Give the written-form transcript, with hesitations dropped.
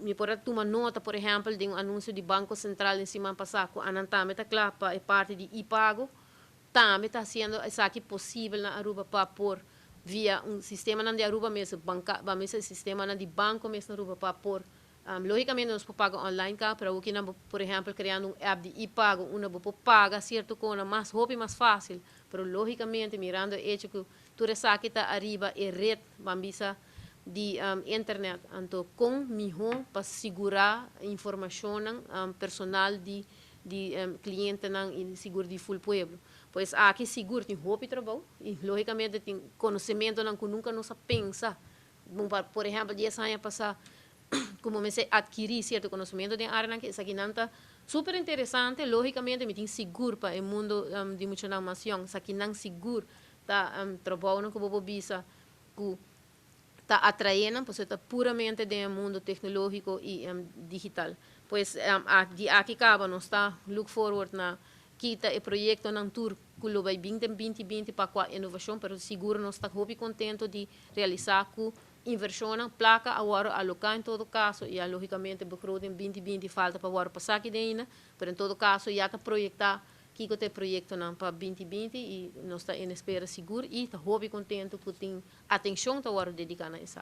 me pode tomar nota, por exemplo, de anúncio de Banco Central em semana passada, que também está claro, é parte de e-pago, também está sendo isso aqui possível na Aruba para pôr via sistema de Aruba mesmo, mesmo sistema de banco mesmo na Aruba para pôr. Logicamente, nós podemos pagar online, para o que, por exemplo, criando app de e-pago, uma pode pagar certo coisa mais rápido e mais fácil, mas logicamente, mirando o hecho que tudo isso aqui está arriba e rede, vamos de internet, então com melhor para segurar a informação personal de cliente e seguro de full pueblo. Pois aqui seguro tem roupa trabalho e logicamente tem conhecimento que nunca nos pensa. Por exemplo, 10 anos passar como me adquirir certo conhecimento de área que isso aqui não está super interessante, logicamente me tem seguro para o mundo de muita informação, isso aqui não seguro tá trabalho que vou bisa que está atraindo, pois está puramente do mundo tecnológico e digital. Pois aqui acaba não está look forward na kita e projeto ng tour que vai 2020 para a inovação, pero seguro não está muito contente de realizar com inversão placa agora alocar em todo caso e logicamente o em 2020 falta para agora passar aqui dentro, pero em todo caso já que projetar que tem projeto para 2020 e nós está em espera seguro e está muito contente que tem atenção para agora dedicar a isso.